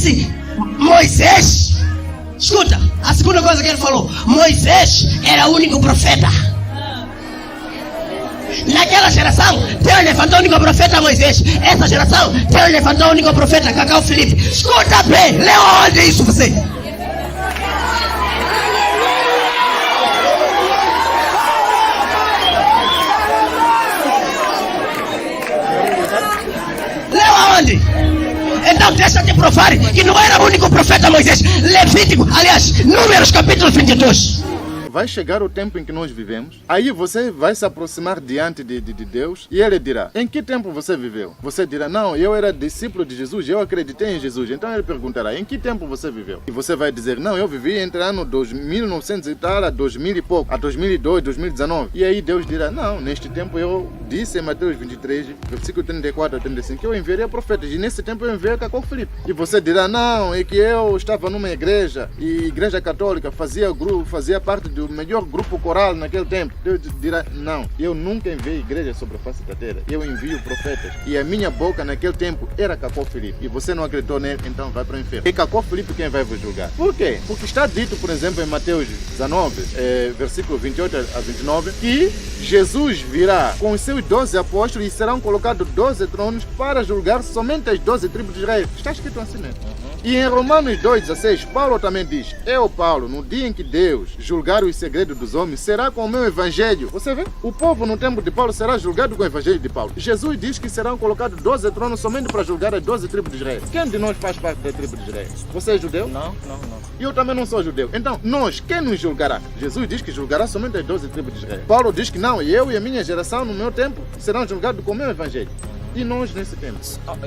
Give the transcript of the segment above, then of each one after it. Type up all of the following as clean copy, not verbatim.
disse Moisés. Escuta, a segunda coisa que ele falou: Moisés era o único profeta. Naquela geração, Deus levantou o único profeta Moisés. Essa geração, Deus levantou o único profeta Cacau Filipe. Escuta bem, leu onde é isso você? Leu aonde? Então deixa de provar que não era o único profeta Moisés. Levítico, aliás, Números capítulo 22. Vai chegar o tempo em que nós vivemos, aí você vai se aproximar diante de Deus e Ele dirá: em que tempo você viveu? Você dirá: não, eu era discípulo de Jesus, eu acreditei em Jesus. Então Ele perguntará: em que tempo você viveu? E você vai dizer: não, eu vivi entre ano 1900 e tal, a 2000 e pouco, a 2002, 2019. E aí Deus dirá: não, neste tempo eu disse em Mateus 23, versículo 34 a 35, que eu enviaria profetas, e nesse tempo eu enviei Cacau Filipe. E você dirá: não, é que eu estava numa igreja, e igreja católica, fazia parte do melhor grupo coral naquele tempo. Deus dirá: não, eu nunca enviei igreja sobre a face da terra, eu envio profetas, e a minha boca naquele tempo era Cacau Filipe, e você não acreditou nele, então vai para o inferno. É Cacau Filipe quem vai vos julgar. Por quê? Porque está dito, por exemplo, em Mateus 19, versículo 28 a 29, que Jesus virá com os seus 12 apóstolos e serão colocados 12 tronos para julgar somente as 12 tribos de Israel. Está escrito assim mesmo. E em Romanos 2,16, Paulo também diz: eu, Paulo, no dia em que Deus julgar os segredos dos homens, será com o meu evangelho. Você vê? O povo no tempo de Paulo será julgado com o evangelho de Paulo. Jesus diz que serão colocados 12 tronos somente para julgar as 12 tribos de Israel. Quem de nós faz parte da tribo de Israel? Você é judeu? Não. Eu também não sou judeu. Então, nós, quem nos julgará? Jesus diz que julgará somente as 12 tribos de Israel. Paulo diz que não, eu e a minha geração, no meu tempo, serão julgados com o meu evangelho. E nós nesse tempo.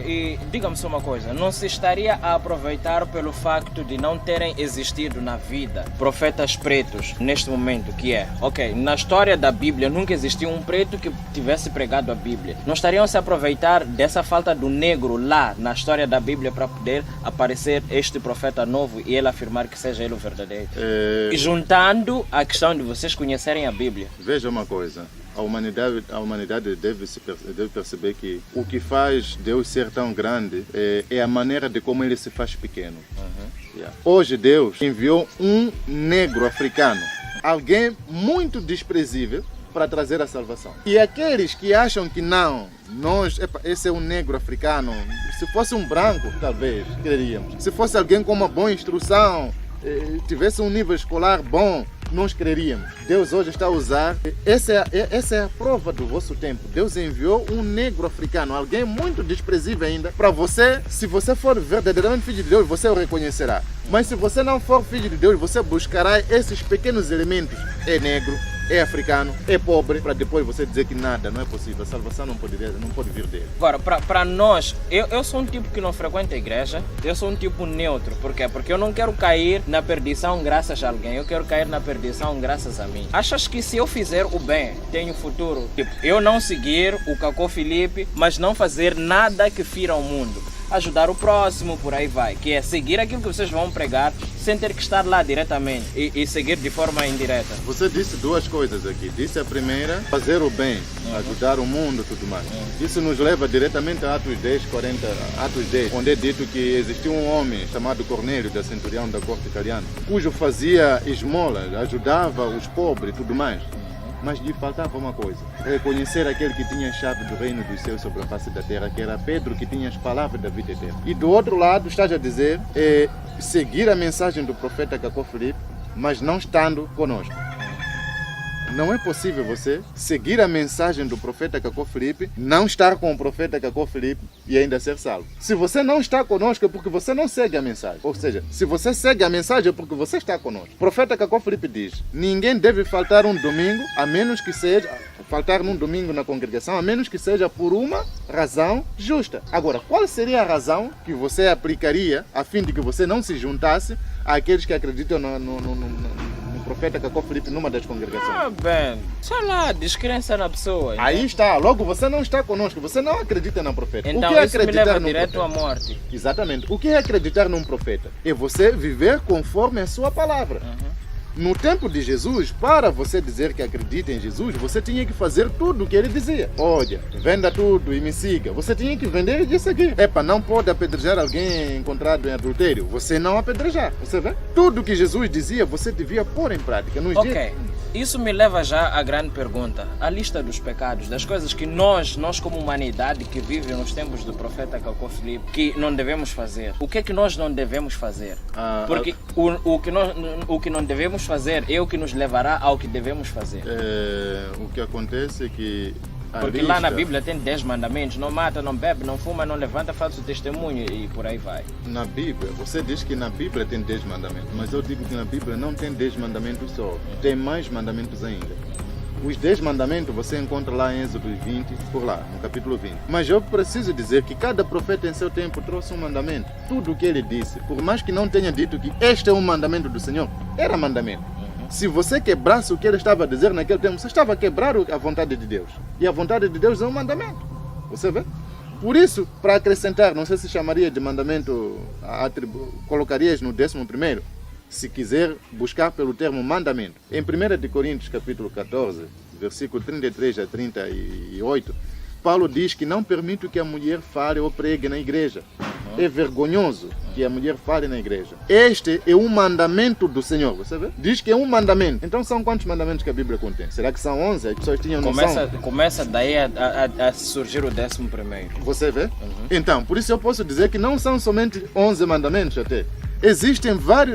E diga-me só uma coisa, não se estaria a aproveitar pelo facto de não terem existido na vida profetas pretos neste momento, que é, ok, na história da Bíblia nunca existiu um preto que tivesse pregado a Bíblia. Não estariam a se aproveitar dessa falta do negro lá na história da Bíblia para poder aparecer este profeta novo e ele afirmar que seja ele o verdadeiro? E juntando a questão de vocês conhecerem a Bíblia. Veja uma coisa. A humanidade deve perceber que o que faz Deus ser tão grande é a maneira de como ele se faz pequeno. Hoje Deus enviou um negro africano, alguém muito desprezível, para trazer a salvação. E aqueles que acham que não, esse é um negro africano, se fosse um branco, talvez, creríamos. Se fosse alguém com uma boa instrução, tivesse um nível escolar bom, nós creríamos. Deus hoje está a usar. Essa é a prova do vosso tempo. Deus enviou um negro africano, alguém muito desprezível ainda, para você. Se você for verdadeiramente filho de Deus, você o reconhecerá. Mas se você não for filho de Deus, você buscará esses pequenos elementos. É negro, é africano, é pobre, para depois você dizer que nada, não é possível. A salvação não pode vir dele. Agora, para nós, eu sou um tipo que não frequenta a igreja, eu sou um tipo neutro. Por quê? Porque eu não quero cair na perdição graças a alguém, eu quero cair na perdição graças a mim. Achas que se eu fizer o bem, tenho futuro? Tipo, eu não seguir o Cacau Filipe, mas não fazer nada que fira o mundo. Ajudar o próximo, por aí vai, que é seguir aquilo que vocês vão pregar sem ter que estar lá diretamente e seguir de forma indireta. Você disse duas coisas aqui. Disse a primeira, fazer o bem, ajudar o mundo e tudo mais. Isso nos leva diretamente a Atos 10, onde é dito que existiu um homem chamado Cornélio, da centurião da corte italiana, cujo fazia esmolas, ajudava os pobres e tudo mais. Mas lhe faltava uma coisa: reconhecer aquele que tinha a chave do reino dos céus sobre a face da terra, que era Pedro, que tinha as palavras da vida eterna. E do outro lado, estás a dizer, seguir a mensagem do profeta Cacau Filipe, mas não estando conosco. Não é possível você seguir a mensagem do profeta Cacau Filipe, não estar com o profeta Cacau Filipe e ainda ser salvo. Se você não está conosco é porque você não segue a mensagem. Ou seja, se você segue a mensagem é porque você está conosco. O profeta Cacau Filipe diz: ninguém deve faltar um domingo, a menos que seja faltar num domingo na congregação, a menos que seja por uma razão justa. Agora, qual seria a razão que você aplicaria a fim de que você não se juntasse àqueles que acreditam no profeta Cacau Filipe numa das congregações? Bem, sei lá, descrença na pessoa. Então. Aí está, logo você não está conosco, você não acredita no profeta. Então o que é isso me acreditar leva num direto profeta? à morte. Exatamente. O que é acreditar num profeta? É você viver conforme a sua palavra. no tempo de Jesus, para você dizer que acredita em Jesus, você tinha que fazer tudo o que ele dizia. Olha, venda tudo e me siga. Você tinha que vender e de seguir. Não pode apedrejar alguém encontrado em adultério. Você não apedrejar. Você vê? Tudo que Jesus dizia, você devia pôr em prática. Ok. Isso me leva já à grande pergunta. A lista dos pecados, das coisas que nós como humanidade que vive nos tempos do profeta Cacau Filipe, que não devemos fazer. O que é que nós não devemos fazer? Porque o que não devemos fazer é o que nos levará ao que devemos fazer. O que acontece é que porque lá na Bíblia tem 10 mandamentos: não mata, não bebe, não fuma, não levanta falso testemunho e por aí vai. Na Bíblia, você diz que na Bíblia tem 10 mandamentos, mas eu digo que na Bíblia não tem 10 mandamentos só, tem mais mandamentos ainda. Os 10 mandamentos você encontra lá em Êxodo 20, por lá, no capítulo 20. Mas eu preciso dizer que cada profeta em seu tempo trouxe um mandamento. Tudo o que ele disse, por mais que não tenha dito que este é um mandamento do Senhor, era mandamento. Se você quebrasse o que ele estava a dizer naquele tempo, você estava a quebrar a vontade de Deus. E a vontade de Deus é um mandamento. Você vê? Por isso, para acrescentar, não sei se chamaria de mandamento, colocarias no 11º, se quiser buscar pelo termo mandamento. Em 1 de Coríntios, capítulo 14, versículo 33 a 38, Paulo diz que não permite que a mulher fale ou pregue na igreja. É vergonhoso que a mulher fale na igreja. Este é um mandamento do Senhor, você vê? Diz que é um mandamento. Então são quantos mandamentos que a Bíblia contém? Será que são 11? As pessoas tinham noção? Começa daí a surgir o 11º. Você vê? Então, por isso eu posso dizer que não são somente 11 mandamentos até. Existem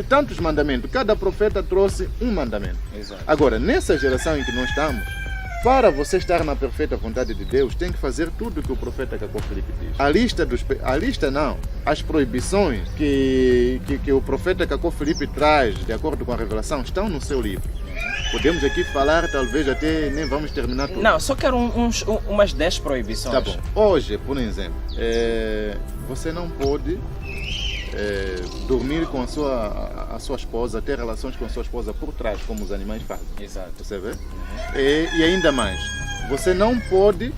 tantos mandamentos. Cada profeta trouxe um mandamento. Exato. Agora, nessa geração em que nós estamos, para você estar na perfeita vontade de Deus, tem que fazer tudo o que o profeta Cacau Filipe diz. As proibições que o profeta Cacau Filipe traz, de acordo com a revelação, estão no seu livro. Podemos aqui falar, talvez até nem vamos terminar tudo. Não, só quero umas 10 proibições. Tá bom. Hoje, por exemplo, você não pode dormir com a sua esposa, ter relações com a sua esposa por trás, como os animais fazem. Exato. Você vê? E ainda mais, você não pode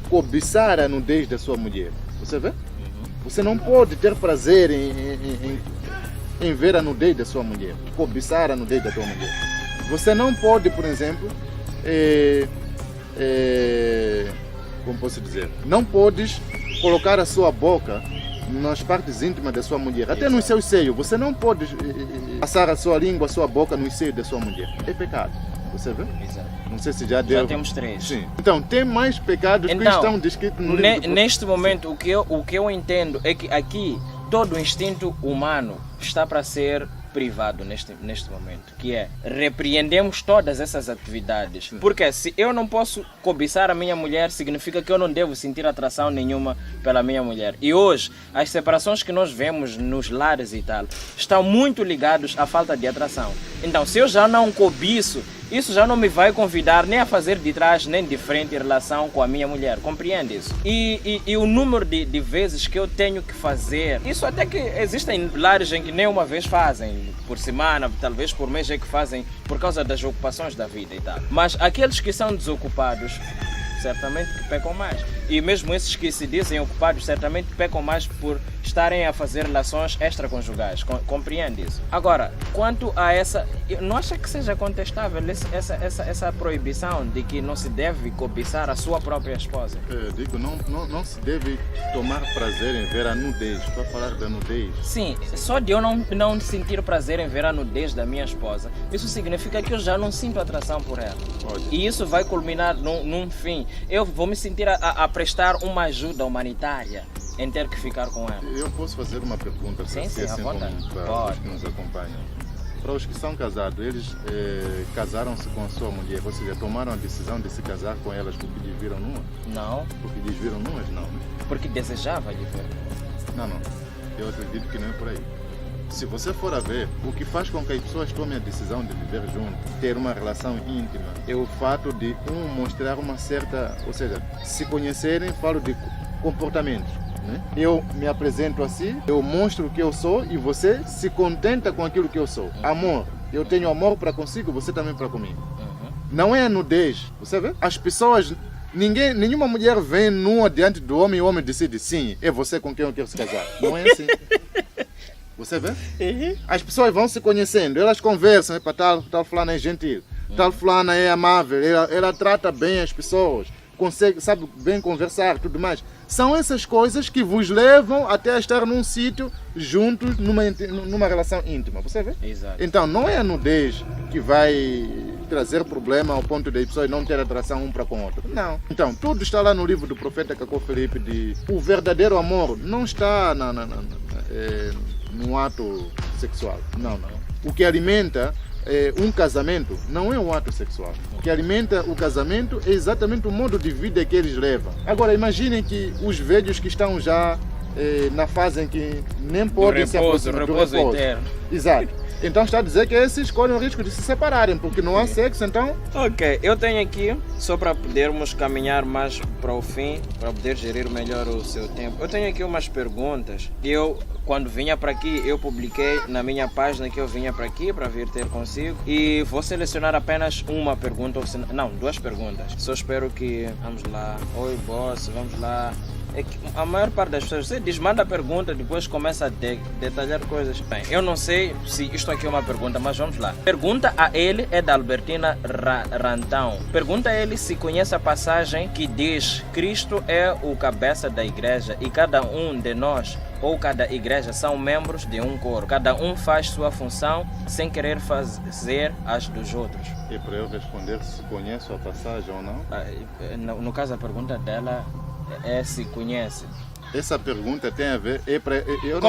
cobiçar a nudez da sua mulher. Você vê? Você não pode ter prazer em ver a nudez da sua mulher, cobiçar a nudez da sua mulher. Você não pode, por exemplo, como posso dizer, não podes colocar a sua boca nas partes íntimas da sua mulher, até nos seus seios. Você não pode passar a sua língua, a sua boca nos seios da sua mulher. É pecado. Você vê? Exato. Não sei se já deu. Já temos 3. Sim. Então, tem mais pecados que estão descritos no livro. Neste momento, o que eu entendo é que aqui todo o instinto humano está para ser privado neste momento, que é repreendemos todas essas atividades. Porque se eu não posso cobiçar a minha mulher, significa que eu não devo sentir atração nenhuma pela minha mulher. E hoje, as separações que nós vemos nos lares e tal, estão muito ligados à falta de atração. Então, se eu já não cobiço, isso já não me vai convidar nem a fazer de trás nem de frente em relação com a minha mulher. Compreende isso? E o número de vezes que eu tenho que fazer, isso até que existem lares em que nem uma vez fazem, por semana, talvez por mês é que fazem, por causa das ocupações da vida e tal. Mas aqueles que são desocupados, certamente que pecam mais. E mesmo esses que se dizem ocupados, certamente pecam mais por estarem a fazer relações extraconjugais. Compreende isso? Agora, quanto a essa... Não acha que seja contestável essa proibição de que não se deve cobiçar a sua própria esposa? Eu digo, não se deve tomar prazer em ver a nudez. Estou a falar da nudez. Sim, só de eu não sentir prazer em ver a nudez da minha esposa, isso significa que eu já não sinto atração por ela. Pode. E isso vai culminar num fim. Eu vou me sentir a prestar uma ajuda humanitária em ter que ficar com ela. Eu posso fazer uma pergunta para Sim, assim como para os que nos acompanham. Para os que são casados, eles casaram-se com a sua mulher, ou seja, tomaram a decisão de se casar com elas porque lhes viram nuas? Não. Porque lhes viram nuas, não, né? Porque desejava lhe ver. Não. Eu acredito que não é por aí. Se você for a ver, o que faz com que as pessoas tomem a decisão de viver junto, ter uma relação íntima, é o fato de mostrar uma certa... Ou seja, se conhecerem, falo de comportamentos. Né? Eu me apresento assim, eu mostro o que eu sou e você se contenta com aquilo que eu sou. Amor. Eu tenho amor para consigo, você também para comigo. Não é a nudez. Você vê? As pessoas... Nenhuma mulher vem nua diante do homem e o homem decide sim, é você com quem eu quero se casar. Não é assim. Você vê? As pessoas vão se conhecendo, elas conversam, epa, tal fulana é gentil, tal fulana é amável, ela trata bem as pessoas, consegue, sabe bem conversar, tudo mais. São essas coisas que vos levam até a estar num sítio juntos, numa relação íntima. Você vê? Exato. Então, não é a nudez que vai trazer problema ao ponto de as pessoas não terem atração um para com o outro. Não. Então, tudo está lá no livro do profeta Cacó Filipe de o verdadeiro amor não está no ato sexual. Não. O que alimenta um casamento não é um ato sexual. O que alimenta o casamento é exatamente o modo de vida que eles levam. Agora, imaginem que os velhos que estão já na fase em que nem podem se aproximar do repouso eterno. Exato. Então está a dizer que esses correm o risco de se separarem, porque não há sexo, então... Ok, eu tenho aqui, só para podermos caminhar mais para o fim, para poder gerir melhor o seu tempo, eu tenho aqui umas perguntas. Quando vinha para aqui, eu publiquei na minha página que eu vinha para aqui para vir ter consigo, e vou selecionar apenas uma pergunta, não, 2 perguntas. Só espero que... Vamos lá. Oi, boss, vamos lá. É que a maior parte das pessoas, você diz, manda a pergunta, depois começa a detalhar coisas. Bem, eu não sei se isto aqui é uma pergunta, mas vamos lá. Pergunta a ele é da Albertina Rantão. Pergunta a ele se conhece a passagem que diz: Cristo é o cabeça da igreja e cada um de nós ou cada igreja são membros de um corpo. Cada um faz sua função sem querer fazer as dos outros. E para eu responder se conheço a passagem ou não? No caso, a pergunta dela é se conhece. Essa pergunta tem a ver...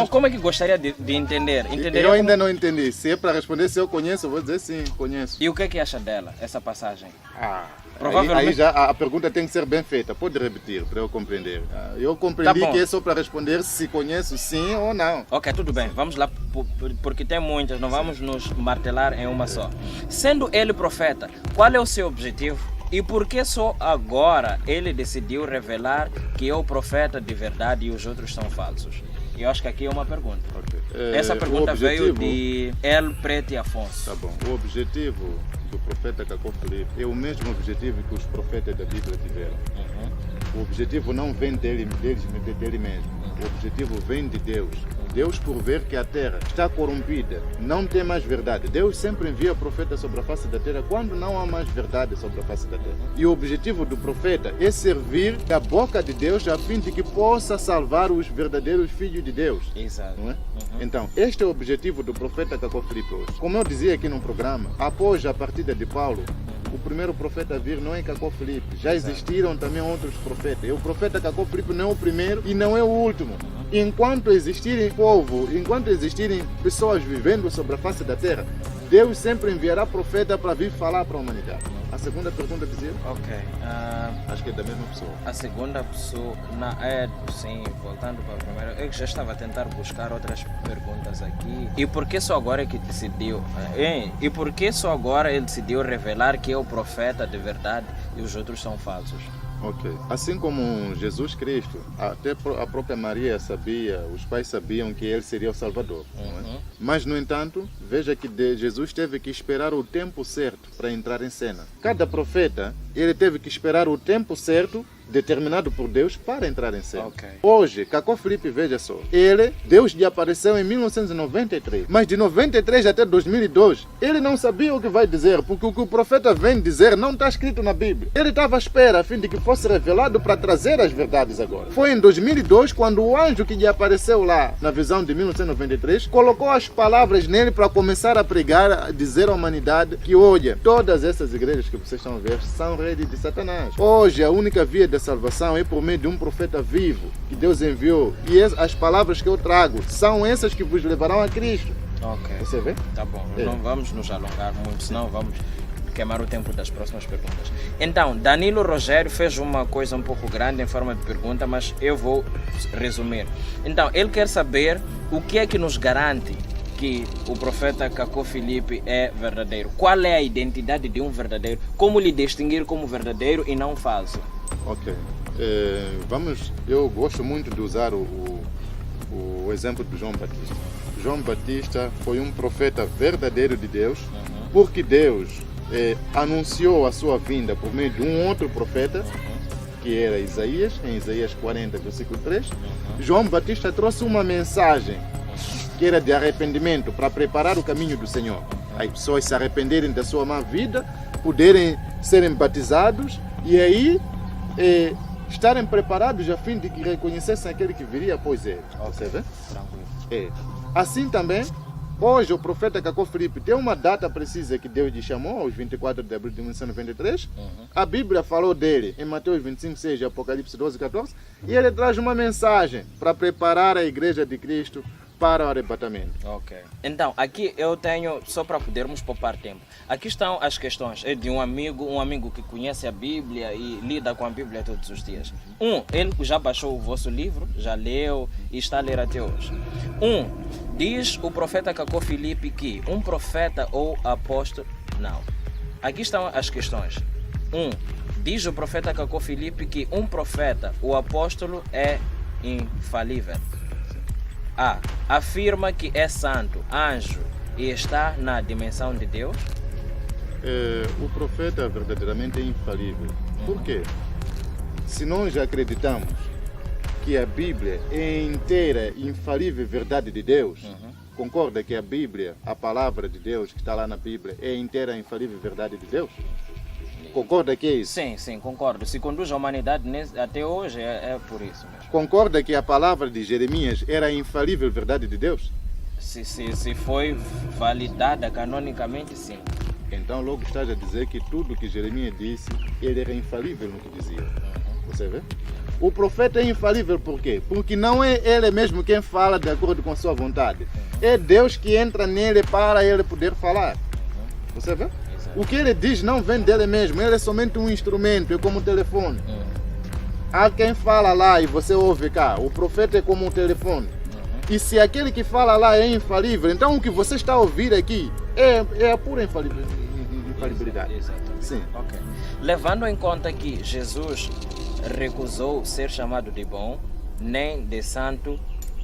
Como é que gostaria de entender? Eu ainda não entendi. Se é para responder se eu conheço, eu vou dizer sim, conheço. E o que é que acha dela, essa passagem? Provavelmente... Aí já a pergunta tem que ser bem feita. Pode repetir para eu compreender. Eu compreendi que é só para responder se conheço sim ou não. Ok, tudo bem. Vamos lá, porque tem muitas. Não vamos nos martelar em uma só. Sendo ele profeta, qual é o seu objetivo? E por que só agora ele decidiu revelar que é o profeta de verdade e os outros são falsos? Eu acho que aqui é uma pergunta. Okay. Essa pergunta veio de El Prete Afonso. Tá bom. O objetivo do profeta Cacó Filipe é o mesmo objetivo que os profetas da Bíblia tiveram. O objetivo não vem dele mesmo. O objetivo vem de Deus. Deus, por ver que a terra está corrompida, não tem mais verdade. Deus sempre envia profeta sobre a face da terra quando não há mais verdade sobre a face da terra. E o objetivo do profeta é servir da boca de Deus a fim de que possa salvar os verdadeiros filhos de Deus. Exato. Não é? Então, este é o objetivo do profeta Cacó Filipe hoje. Como eu dizia aqui no programa, após a partida de Paulo, o primeiro profeta a vir não é Cacó Filipe. Já existiram também outros profetas. E o profeta Cacó Filipe não é o primeiro e não é o último. Enquanto existirem povo, enquanto existirem pessoas vivendo sobre a face da terra, Deus sempre enviará profeta para vir falar para a humanidade. A segunda pergunta dizia? Ok. Acho que é da mesma pessoa. A segunda pessoa, sim, voltando para a primeira, eu já estava a tentar buscar outras perguntas aqui. E por que só agora é que decidiu? E por que só agora ele decidiu revelar que é o profeta de verdade e os outros são falsos? Ok. Assim como Jesus Cristo, até a própria Maria sabia, os pais sabiam que ele seria o Salvador. Não é? Mas, no entanto, veja que Jesus teve que esperar o tempo certo para entrar em cena. Cada profeta, ele teve que esperar o tempo certo determinado por Deus para entrar em cena. Okay. Hoje, Cacó Filipe, veja só, Deus lhe apareceu em 1993, mas de 93 até 2002, ele não sabia o que vai dizer, porque o que o profeta vem dizer não está escrito na Bíblia. Ele estava à espera a fim de que fosse revelado para trazer as verdades agora. Foi em 2002 quando o anjo que lhe apareceu lá, na visão de 1993, colocou as palavras nele para começar a pregar, a dizer à humanidade que, olha, todas essas igrejas que vocês estão a ver são redes de Satanás. Hoje, a única via de salvação é por meio de um profeta vivo que Deus enviou, e as palavras que eu trago são essas que vos levarão a Cristo. Ok. Você vê? Tá bom, não vamos nos alongar muito, senão vamos queimar o tempo das próximas perguntas. Então, Danilo Rogério fez uma coisa um pouco grande em forma de pergunta, mas eu vou resumir. Então, ele quer saber o que é que nos garante que o profeta Cacó Filipe é verdadeiro. Qual é a identidade de um verdadeiro? Como lhe distinguir como verdadeiro e não falso? Ok. Eu gosto muito de usar o exemplo de João Batista. João Batista foi um profeta verdadeiro de Deus, porque Deus anunciou a sua vinda por meio de um outro profeta, que era Isaías, em Isaías 40, versículo 3. João Batista trouxe uma mensagem que era de arrependimento para preparar o caminho do Senhor. As pessoas se arrependerem da sua má vida, poderem serem batizados e aí estarem preparados a fim de que reconhecessem aquele que viria após eles. Você vê? Tranquilo. Assim também, hoje o profeta Cacó Filipe tem uma data precisa que Deus lhe chamou, aos 24 de abril de 1993. A Bíblia falou dele em Mateus 25:6 e Apocalipse 12:14. E ele traz uma mensagem para preparar a igreja de Cristo para o arrebatamento. Ok. Então, aqui eu tenho, só para podermos poupar tempo, aqui estão as questões de um amigo que conhece a Bíblia e lida com a Bíblia todos os dias. Ele já baixou o vosso livro, já leu e está a ler até hoje. Diz o profeta Cacó Filipe que um profeta ou apóstolo... Não. Aqui estão as questões. Diz o profeta Cacó Filipe que um profeta ou apóstolo é infalível. Afirma que é santo, anjo e está na dimensão de Deus. O profeta verdadeiramente é infalível. Por quê? Se nós acreditamos que a Bíblia é inteira infalível verdade de Deus, concorda que a Bíblia, a palavra de Deus que está lá na Bíblia, é inteira infalível verdade de Deus? Concorda que é isso? Sim, concordo. Se conduz a humanidade até hoje, é por isso mesmo. Concorda que a palavra de Jeremias era a infalível verdade de Deus? Se foi validada canonicamente, sim. Então logo estás a dizer que tudo que Jeremias disse, ele era infalível no que dizia. Você vê? O profeta é infalível por quê? Porque não é ele mesmo quem fala de acordo com sua vontade. É Deus que entra nele para ele poder falar. Você vê? O que ele diz não vem dele mesmo, ele é somente um instrumento, é como um telefone. Há quem fala lá e você ouve cá, o profeta é como um telefone. E se aquele que fala lá é infalível, então o que você está a ouvir aqui é a pura infalibilidade. Exatamente. Sim. Ok. Levando em conta que Jesus recusou ser chamado de bom, nem de santo,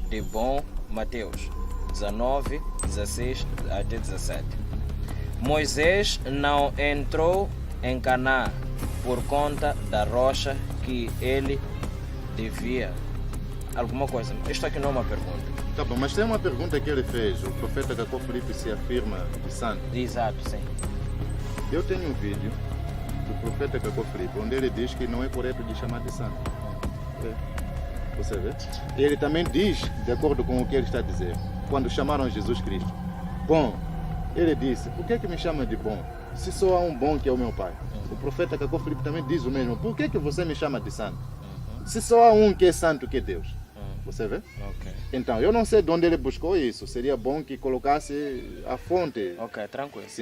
de bom, Mateus 19, 16 até 17. Moisés não entrou em Canaã por conta da rocha que ele devia. Alguma coisa. Isto aqui não é uma pergunta. Tá bom, mas tem uma pergunta que ele fez. O profeta Cacó Filipe se afirma de santo. Exato, sim. Eu tenho um vídeo do profeta Cacó Filipe onde ele diz que não é correto de chamar de santo. Você vê? E ele também diz, de acordo com o que ele está a dizer, quando chamaram Jesus Cristo, bom. Ele disse, por que me chama de bom? Se só há um bom que é o meu pai. O profeta Cacó Filipe também diz o mesmo. Por que você me chama de santo? Se só há um que é santo que é Deus. Você vê? Ok. Então, eu não sei de onde ele buscou isso. Seria bom que colocasse a fonte. Ok, tranquilo. Sim.